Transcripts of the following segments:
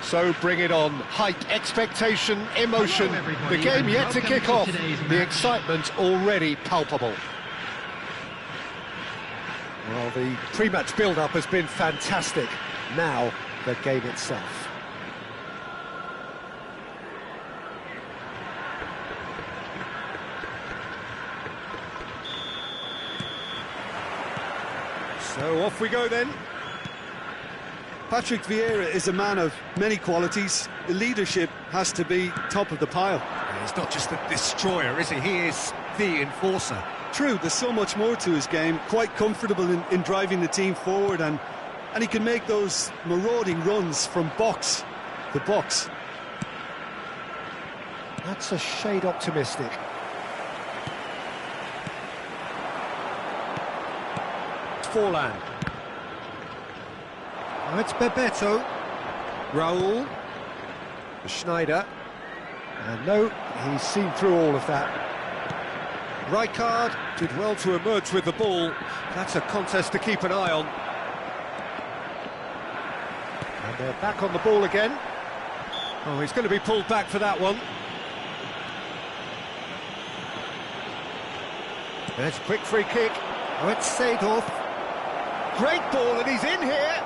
So bring it on. Hype, expectation, emotion. The game yet to kick off. The excitement already palpable. Well, the pre-match build-up has been fantastic. Now, the game itself. So off we go then. Patrick Vieira is a man of many qualities. The leadership has to be top of the pile. He's not just a destroyer, is he? He is the enforcer. True, there's so much more to his game. Quite comfortable in driving the team forward, and he can make those marauding runs from box to box. That's a shade optimistic. Forlan. Oh, it's Bebeto. Raul. Schneider. And no, he's seen through all of that. Rijkaard did well to emerge with the ball. That's a contest to keep an eye on. And they're back on the ball again. Oh, he's going to be pulled back for that one. There's a quick free kick. Oh, it's Seedorf. Great ball, and he's in here.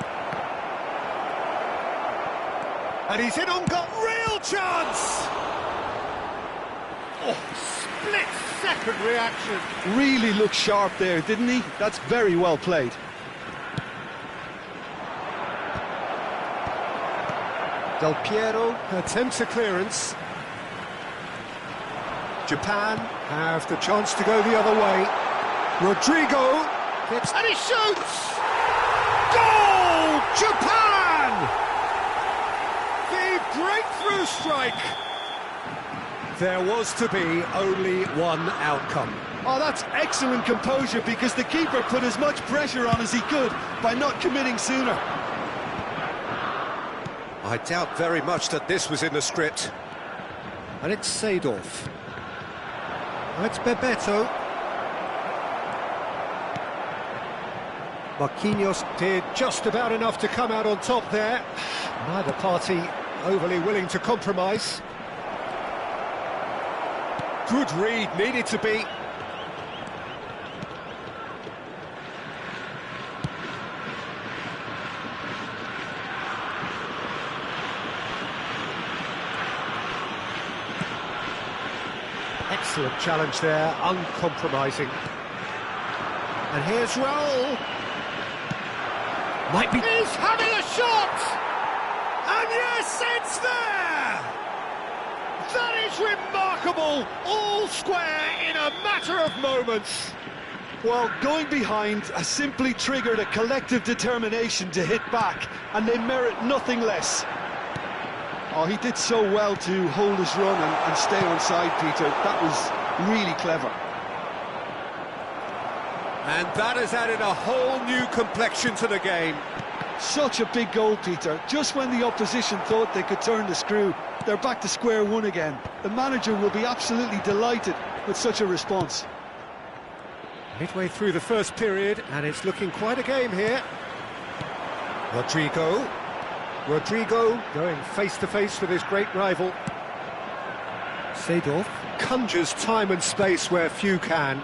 And he's in on got real chance. Oh, split-second reaction. Really looked sharp there, didn't he? That's very well played. Del Piero attempts a clearance. Japan have the chance to go the other way. Rodrigo gets... and he shoots! Goal! Japan! The breakthrough strike! There was to be only one outcome. Oh, that's excellent composure, because the keeper put as much pressure on as he could by not committing sooner. I doubt very much that this was in the script. And it's Seedorf. It's Bebeto. Marquinhos did just about enough to come out on top there. Neither party overly willing to compromise. Good read, needed to be. Excellent challenge there, uncompromising. And here's Raul. Might be... he's having a shot! And yes, it's there! That is remarkable! All square in a matter of moments. Well, going behind has simply triggered a collective determination to hit back, and they merit nothing less. Oh, he did so well to hold his run and stay on side, Peter. That was really clever. And that has added a whole new complexion to the game. Such a big goal, Peter. Just when the opposition thought they could turn the screw, they're back to square one again. The manager will be absolutely delighted with such a response. Midway through the first period, and it's looking quite a game here. Rodrigo going face-to-face with his great rival. Seedorf conjures time and space where few can.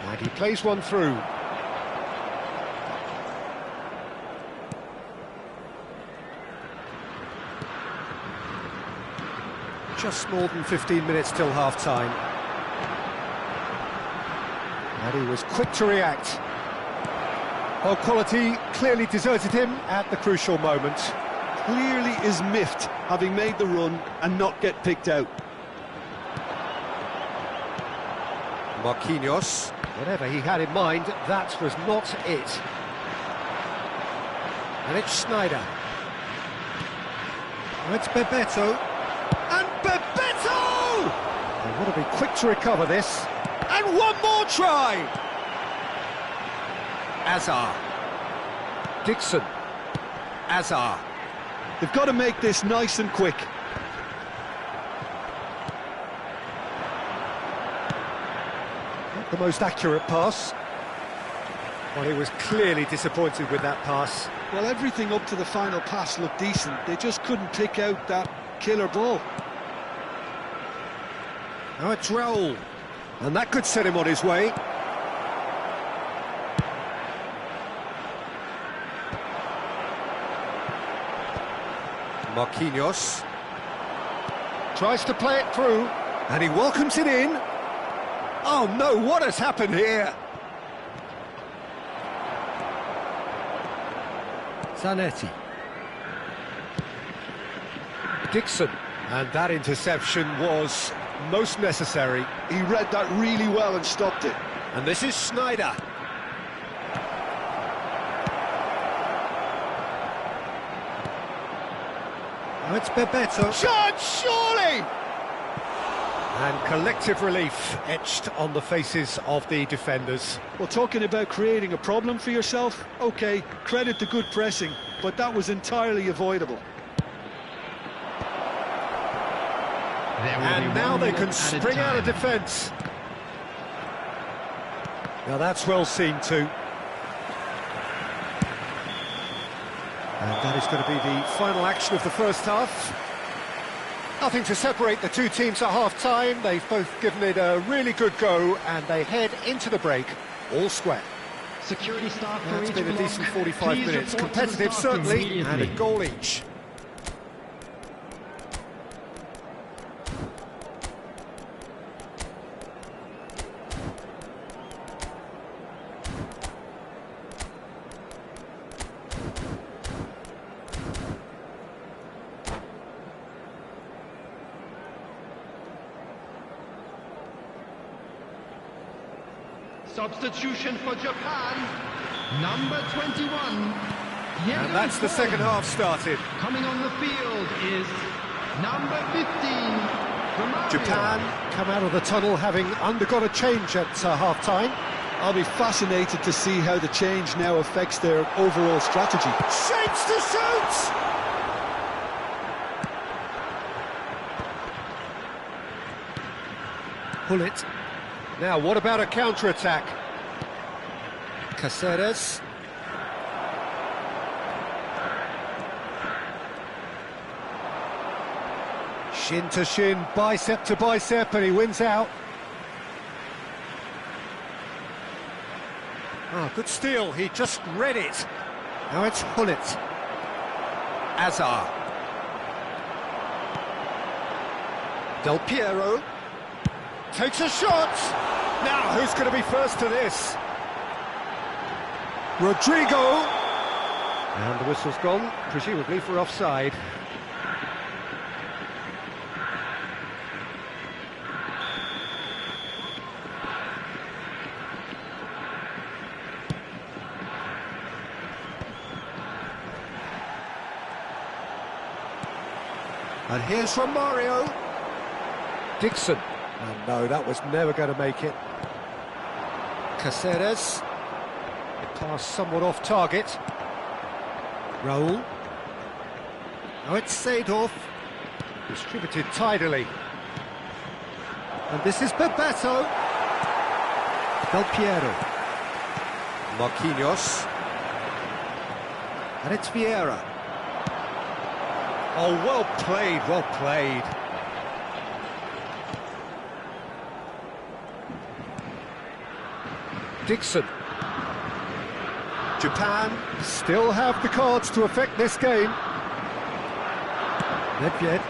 And he plays one through. Just more than 15 minutes till half-time. And he was quick to react. Well, quality clearly deserted him at the crucial moment. Clearly is miffed, having made the run and not get picked out. Marquinhos, whatever he had in mind, that was not it. And it's Schneider. And it's Bebeto. And Bebeto! They want to be quick to recover this. And one more try! Azar. Dixon. Azar. They've got to make this nice and quick. Not the most accurate pass. Well, he was clearly disappointed with that pass. Well, everything up to the final pass looked decent. They just couldn't pick out that killer ball. Now it's Raul. And that could set him on his way. Marquinhos tries to play it through, and he welcomes it in. Oh no, what has happened here? Zanetti. Dixon. And that interception was most necessary. He read that really well and stopped it. And this is Schneider. Now it's Bebeto. Shot, surely! And collective relief etched on the faces of the defenders. Well, talking about creating a problem for yourself, OK, credit the good pressing, but that was entirely avoidable. And now they can spring out of defence. Now that's well seen too. And that is going to be the final action of the first half. Nothing to separate the two teams at half-time. They've both given it a really good go, and they head into the break all square. Security staff. It's been a decent 45 minutes. Competitive, certainly, and a goal each. Substitution for Japan, number 21. And that's the second half started. Coming on the field is number 15. Romario. Japan come out of the tunnel having undergone a change at half-time. I'll be fascinated to see how the change now affects their overall strategy. Shapes to shoot! Pull it. Now, what about a counter-attack? Caceres. Shin to shin, bicep to bicep, and he wins out. Oh, good steal, he just read it. Now it's Hullet. Azar. Del Piero. Takes a shot! Now, who's going to be first to this? Rodrigo! And the whistle's gone, presumably for offside. And here's from Mario. Dixon. Oh, no, that was never going to make it. Caceres. The pass somewhat off target. Raul. Now it's Seedorf. Distributed tidily. And this is Bebeto. Del Piero. Marquinhos. And it's Vieira. Oh, well played, well played. Dixon. Japan still have the cards to affect this game. Nedved.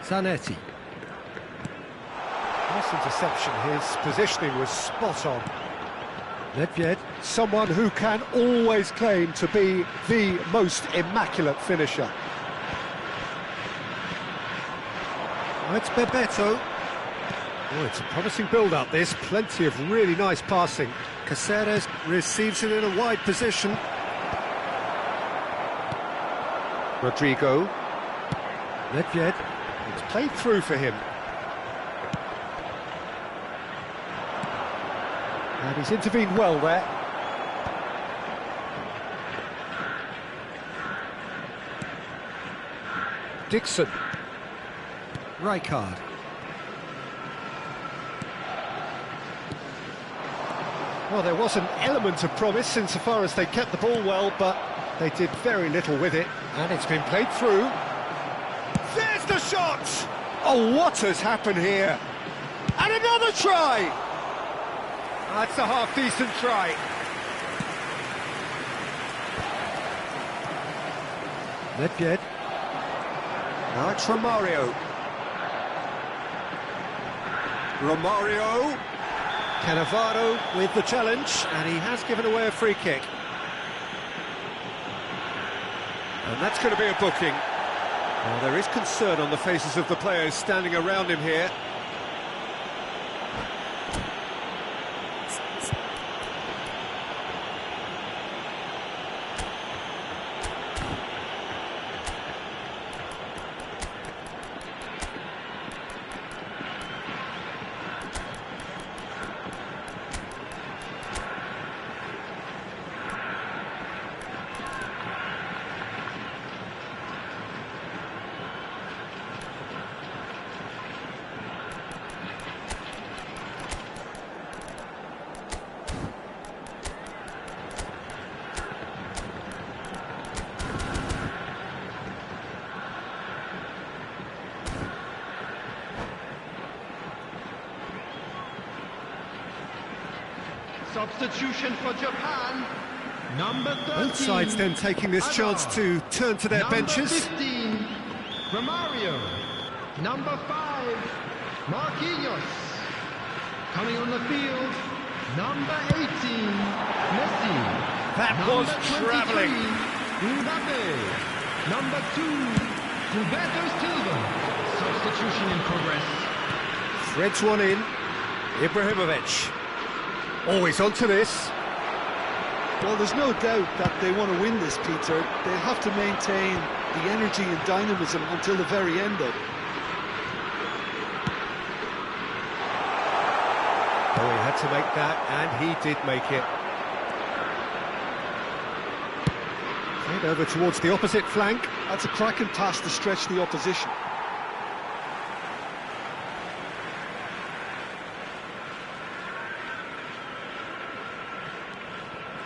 Zanetti. Nice interception, his positioning was spot on. Nedved, someone who can always claim to be the most immaculate finisher. Now it's Bebeto. Oh, it's a promising build-up, this. Plenty of really nice passing. Caceres receives it in a wide position. Rodrigo. Nedved. It's played through for him. And he's intervened well there. Dixon. Rijkaard. Well, there was an element of promise insofar as they kept the ball well, but they did very little with it. And it's been played through. There's the shot! Oh, what has happened here? And another try! That's a half-decent try. Nedved. Now it's Romario. Romario. Cannavaro with the challenge, and he has given away a free kick. And that's going to be a booking. Well, there is concern on the faces of the players standing around him here. Substitution for Japan, number 13. Both sides then taking this chance to turn to their number benches. 15, Romario. Number 5, Marquinhos. Coming on the field, number 18, Messi. That was travelling. Mbappe. Number 2, Roberto Silva. Substitution in progress. Threads one in. Ibrahimovic. Always onto this. Well, there's no doubt that they want to win this, Peter. They'll have to maintain the energy and dynamism until the very end, though. Oh, he had to make that, and he did make it. Head over towards the opposite flank. That's a cracking pass to stretch the opposition.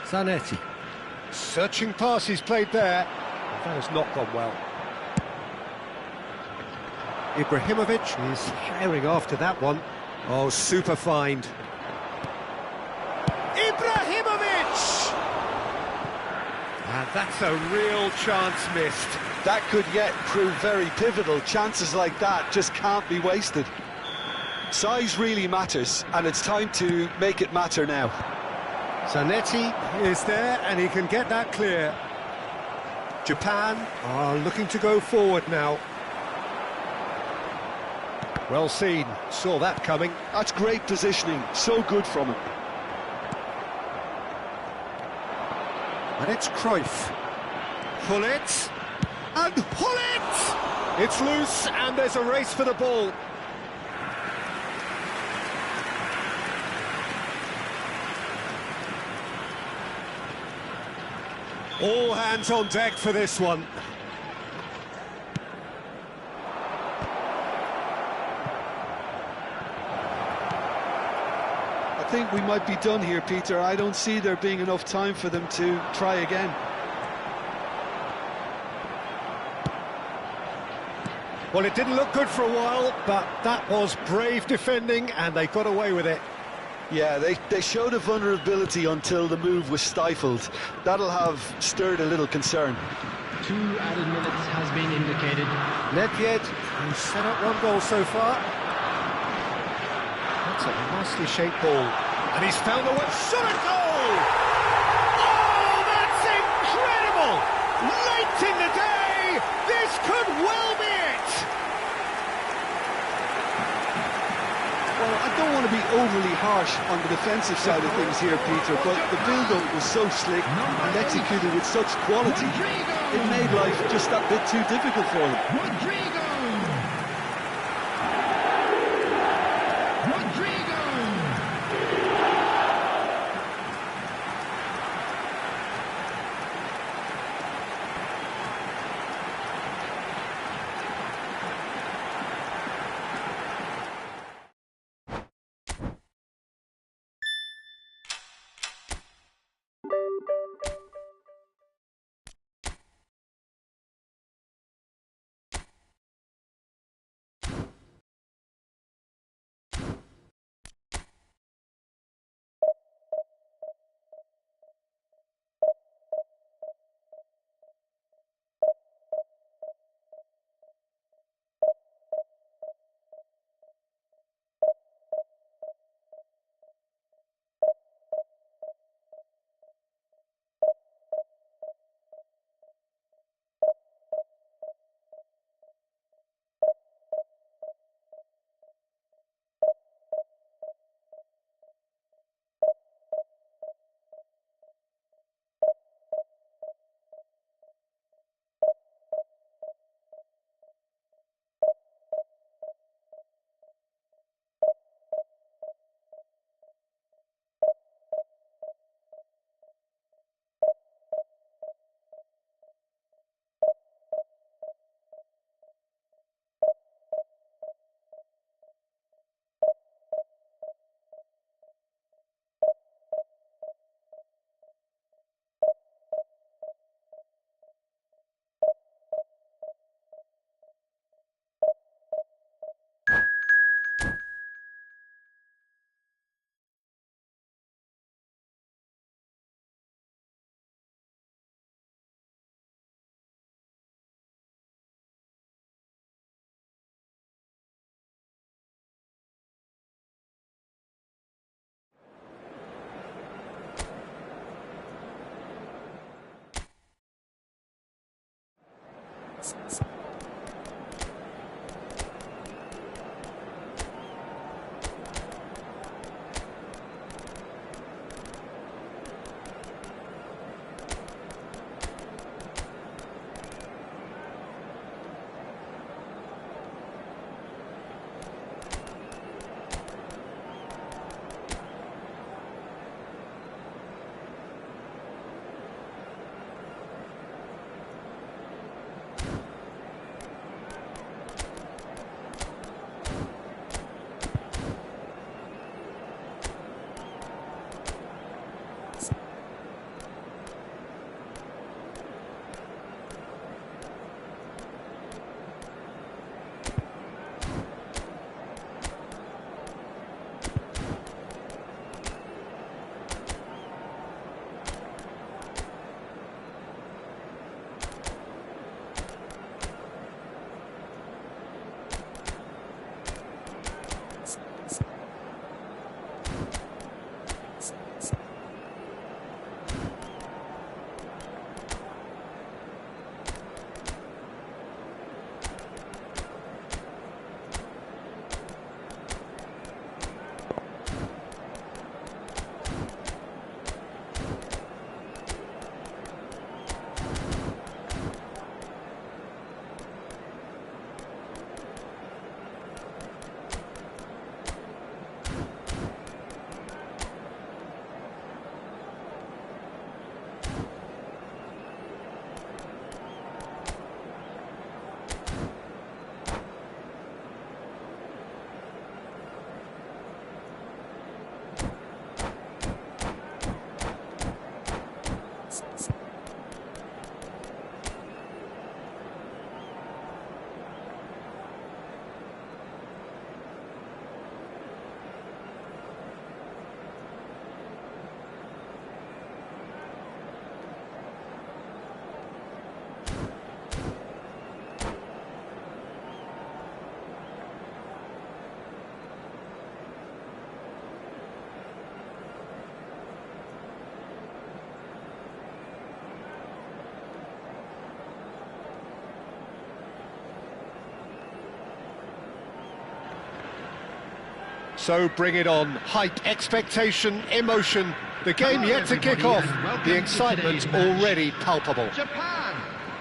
Zanetti. Searching pass he's played there. That has not gone well. Ibrahimovic is herring after that one. Oh, super find. Ibrahimovic! And that's a real chance missed. That could yet prove very pivotal. Chances like that just can't be wasted. Size really matters, and it's time to make it matter now. Zanetti is there, and he can get that clear. Japan are looking to go forward now. Well seen, saw that coming. That's great positioning, so good from him. And it's Cruyff. Pull it, and pull it! It's loose, and there's a race for the ball. All hands on deck for this one. I think we might be done here, Peter. I don't see there being enough time for them to try again. Well, it didn't look good for a while, but that was brave defending, and they got away with it. Yeah, they showed a vulnerability until the move was stifled. That'll have stirred a little concern. 2 added minutes has been indicated. Nedved, who's set up 1 goal so far. That's a nicely shaped ball. And he's found a way. Shot a goal! Oh, that's incredible! Late in the day, this could well be it! Well, I don't want to be overly harsh on the defensive side of things here, Peter, but the build-up was so slick and executed with such quality, it made life just that bit too difficult for them. Rodrigo! So bring it on. Hype, expectation, emotion. The game yet to kick off. The excitement's already palpable. Japan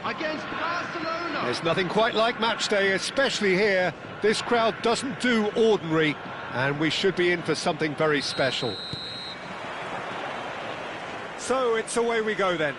against Barcelona. There's nothing quite like match day, especially here. This crowd doesn't do ordinary, and we should be in for something very special. So it's away we go then.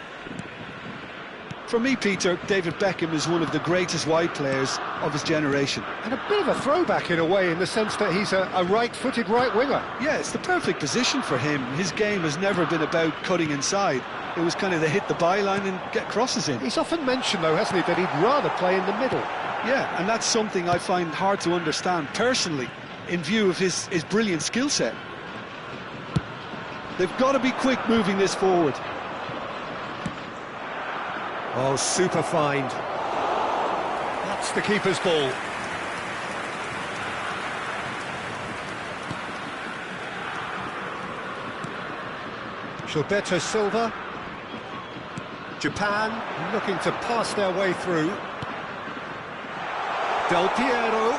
For me, Peter, David Beckham is one of the greatest wide players of his generation. And a bit of a throwback in a way, in the sense that he's a right-footed right winger. Yeah, it's the perfect position for him. His game has never been about cutting inside. It was kind of the hit the byline and get crosses in. He's often mentioned, though, hasn't he, that he'd rather play in the middle. Yeah, and that's something I find hard to understand personally, in view of his brilliant skill set. They've got to be quick moving this forward. Oh, super find. That's the keeper's ball. Gilberto Silva. Japan looking to pass their way through. Del Piero.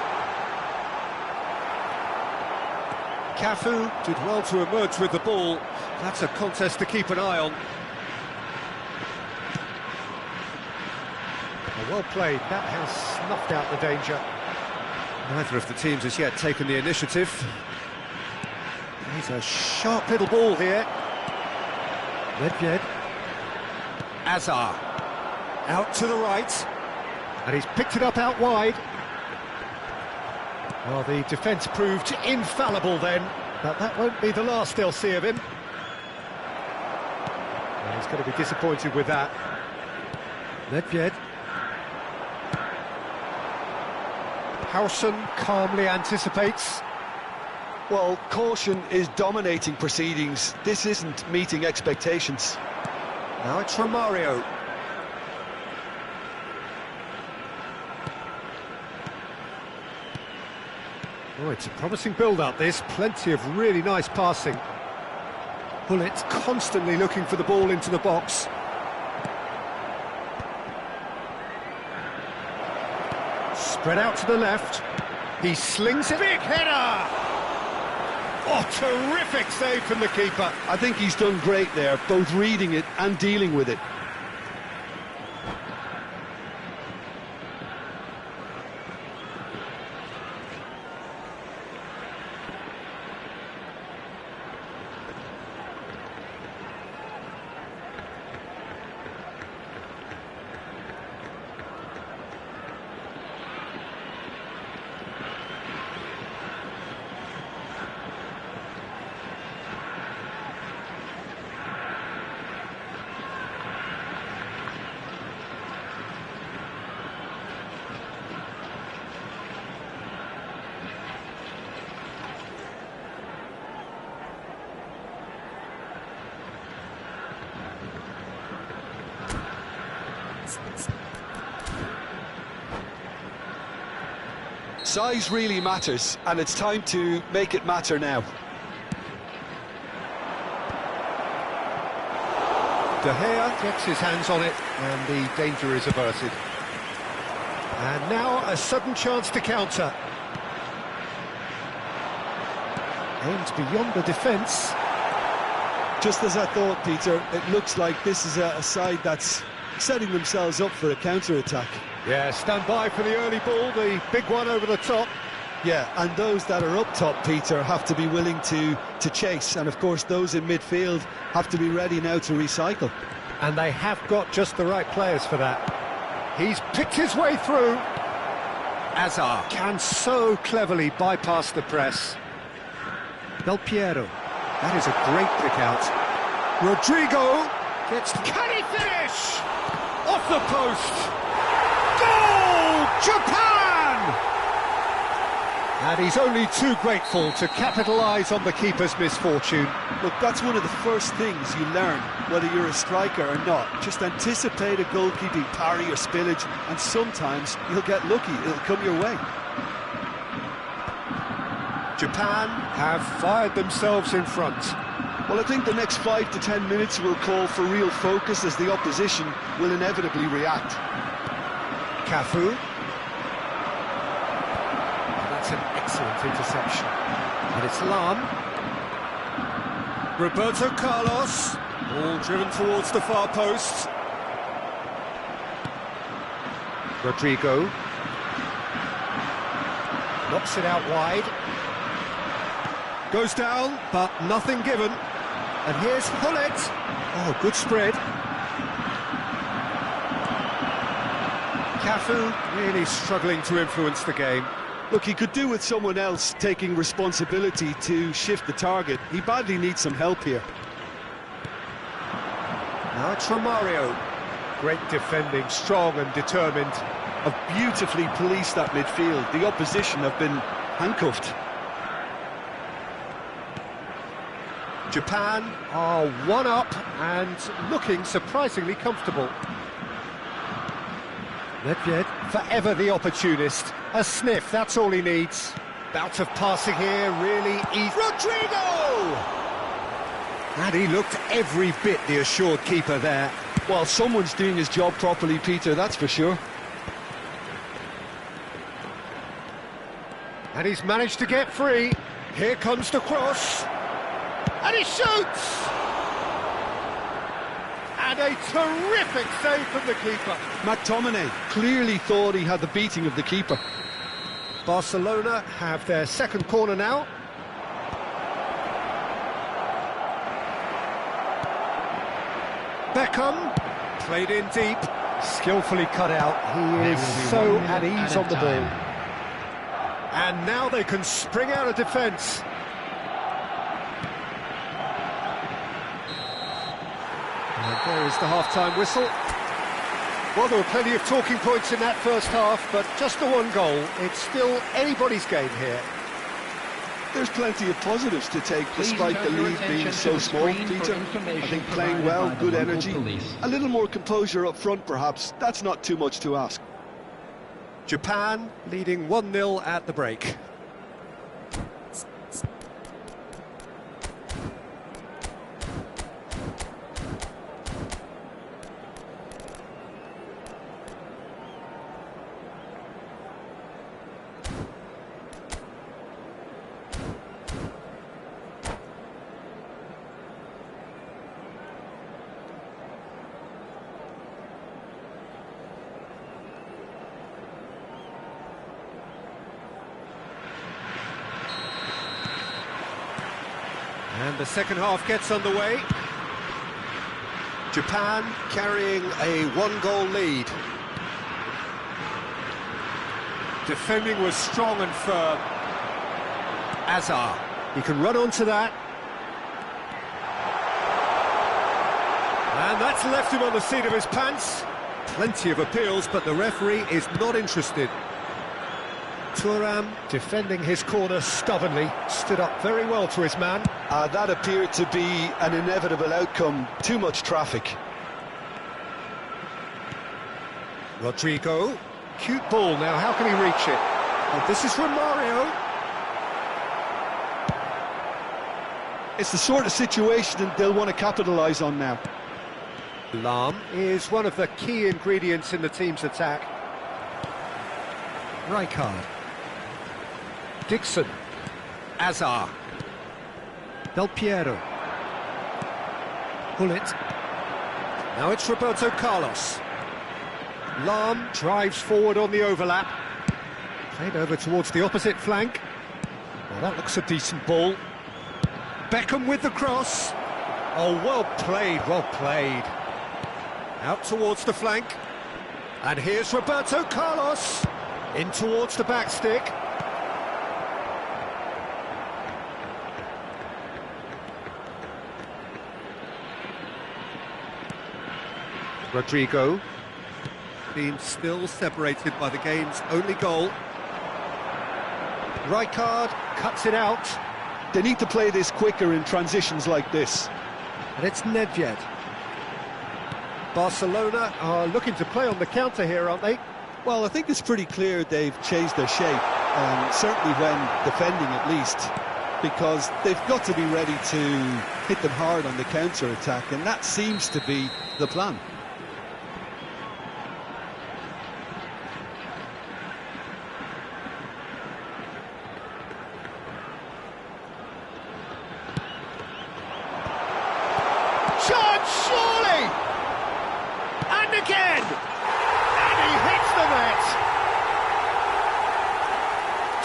Cafu did well to emerge with the ball. That's a contest to keep an eye on. Well played, that has snuffed out the danger. Neither of the teams has yet taken the initiative. He's a sharp little ball here. Nedved. Azar. Out to the right. And he's picked it up out wide. Well, the defence proved infallible then, but that won't be the last they'll see of him. Well, he's going to be disappointed with that. Nedved. Howson calmly anticipates. Well, caution is dominating proceedings. This isn't meeting expectations. Now it's Romario. Oh, it's a promising build-up, this. Plenty of really nice passing. Bullets constantly looking for the ball into the box. Spread out to the left. He slings it. Big header! Oh, terrific save from the keeper. I think he's done great there, both reading it and dealing with it. Size really matters, and it's time to make it matter now. De Gea gets his hands on it, and the danger is averted. And now a sudden chance to counter. Aimed beyond the defence. Just as I thought, Peter, it looks like this is a side that's setting themselves up for a counter-attack. Yeah, stand by for the early ball, the big one over the top. Yeah, and those that are up top, Peter, have to be willing to chase. And, of course, those in midfield have to be ready now to recycle. And they have got just the right players for that. He's picked his way through. Hazard can so cleverly bypass the press. Del Piero, that is a great pick out. Rodrigo gets... Can he finish? Off the post! Goal! Japan! And he's only too grateful to capitalise on the keeper's misfortune. Look, that's one of the first things you learn, whether you're a striker or not. Just anticipate a goalkeeping parry or spillage, and sometimes you'll get lucky, it'll come your way. Japan have fired themselves in front. Well, I think the next 5 to 10 minutes will call for real focus, as the opposition will inevitably react. Cafu. That's an excellent interception. And it's Lam. Roberto Carlos. All driven towards the far post. Rodrigo. Knocks it out wide. Goes down, but nothing given. And here's Hullet. Oh, good spread. Cafu really struggling to influence the game. Look, he could do with someone else taking responsibility to shift the target. He badly needs some help here. Now it's Romario. Great defending, strong and determined. Have beautifully policed that midfield. The opposition have been handcuffed. Japan are one up and looking surprisingly comfortable. Nedved, forever the opportunist. A sniff, that's all he needs. Bout of passing here, really easy. Rodrigo! And he looked every bit the assured keeper there. Well, someone's doing his job properly, Peter, that's for sure. And he's managed to get free. Here comes the cross. And he shoots! And a terrific save from the keeper. McTominay clearly thought he had the beating of the keeper. Barcelona have their second corner now. Beckham, played in deep, skillfully cut out. He is so at ease on the ball. And now they can spring out of defence. And there is the half-time whistle. Well, there were plenty of talking points in that first half, but just the one goal. It's still anybody's game here. There's plenty of positives to take, despite the lead being so small, Peter. I think playing well, good energy, a little more composure up front, perhaps. That's not too much to ask. Japan leading 1-0 at the break. And the second half gets underway. Japan carrying a one-goal lead. Defending was strong and firm. Azar, he can run onto that. And that's left him on the seat of his pants. Plenty of appeals, but the referee is not interested. Thuram, defending his corner stubbornly, stood up very well to his man. That appeared to be an inevitable outcome. Too much traffic. Rodrigo, cute ball now, how can he reach it? Oh, this is Romario. It's the sort of situation that they'll want to capitalise on now. Lahm is one of the key ingredients in the team's attack. Rijkaard. Dixon. Azar. Del Piero. Gullit. Now it's Roberto Carlos. Lahm drives forward on the overlap. Played over towards the opposite flank. Well, that looks a decent ball. Beckham with the cross. Oh, well played, well played. Out towards the flank. And here's Roberto Carlos. In towards the back stick. Rodrigo. Being still separated by the game's only goal. Rijkaard cuts it out. They need to play this quicker in transitions like this. And it's Nedved. Barcelona are looking to play on the counter here, aren't they? Well, I think it's pretty clear they've changed their shape, certainly when defending at least, because they've got to be ready to hit them hard on the counter-attack, and that seems to be the plan. Surely! And again! And he hits the net!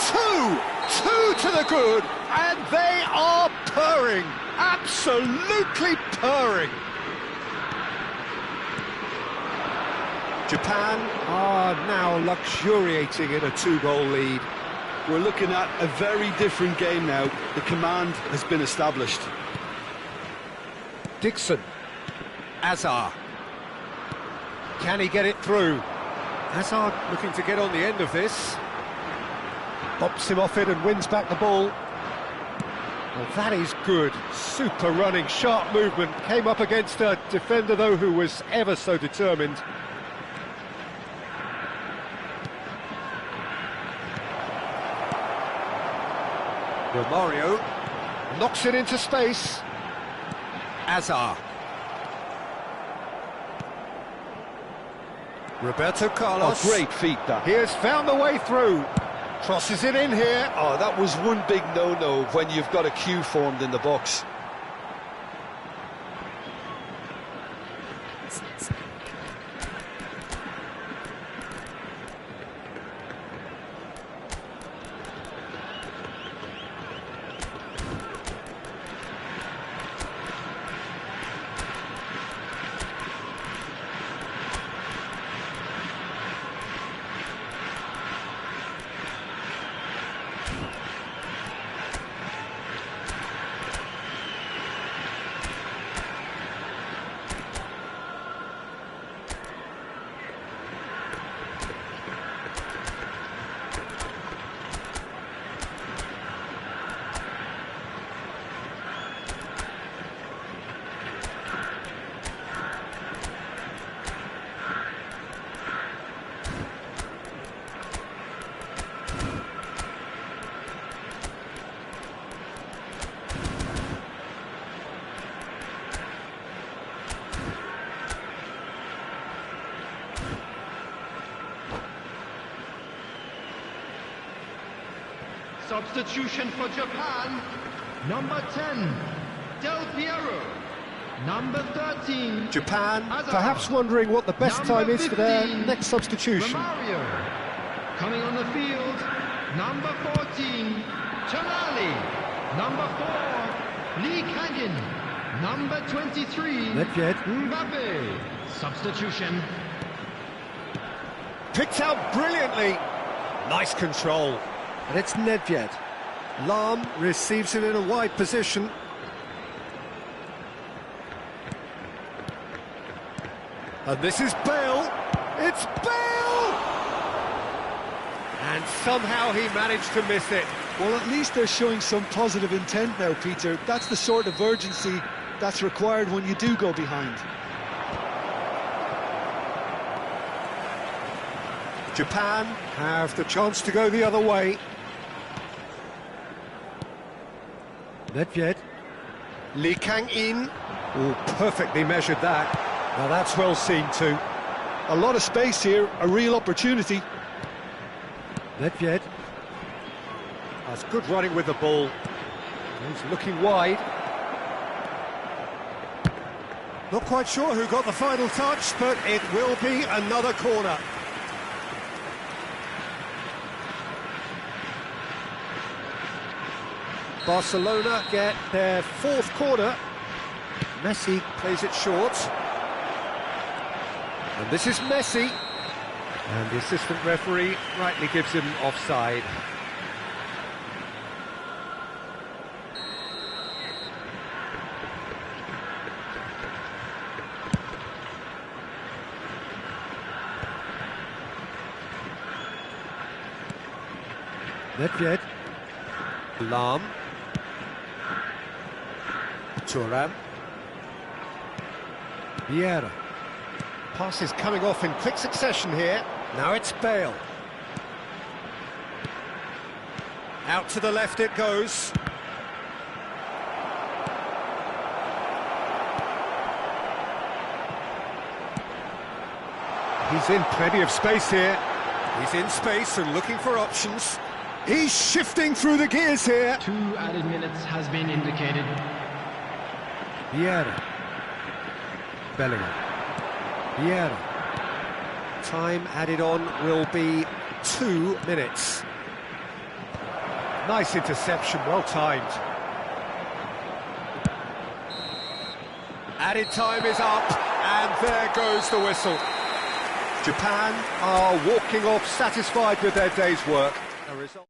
Two to the good, and they are purring, absolutely purring. Japan are now luxuriating in a two-goal lead. We're looking at a very different game now. The command has been established. Dixon. Azar. Can he get it through? Hazard looking to get on the end of this. Bops him off it and wins back the ball. Well, that is good. Super running, sharp movement. Came up against a defender, though, who was ever so determined. Romario knocks it into space. Azar. Roberto Carlos. Oh, great feat, that. He has found the way through. Crosses it in here. Oh, that was one big no-no when you've got a queue formed in the box. Substitution for Japan, number 10, Del Piero, number 13, Japan Azar. Perhaps wondering what the best Number time is for their 15, next substitution. Romario. Coming on the field, number 14, Tonali, number 4, Lee Kangin. Number 23. Nedved. Mbappe. Substitution. Picked out brilliantly. Nice control. And it's Nedved. Lahm receives it in a wide position. And this is Bale. It's Bale! And somehow he managed to miss it. Well, at least they're showing some positive intent now, Peter. That's the sort of urgency that's required when you do go behind. Japan have the chance to go the other way. Nedved. Lee Kang-in. Oh, perfectly measured that. Now that's well seen too. A lot of space here, a real opportunity. Nedved. That's good running with the ball. He's looking wide. Not quite sure who got the final touch, but it will be another corner. Barcelona get their fourth corner. Messi plays it short. And this is Messi. And the assistant referee rightly gives him offside. Nedved. Lahm. Thuram. Vieira. Passes coming off in quick succession here. Now it's Bale. Out to the left it goes. He's in plenty of space here. He's in space and looking for options. He's shifting through the gears here. 2 added minutes has been indicated. Vieira. Bellingham. Vieira. Time added on will be 2 minutes. Nice interception, well timed. Added time is up, and there goes the whistle. Japan are walking off satisfied with their day's work. A result.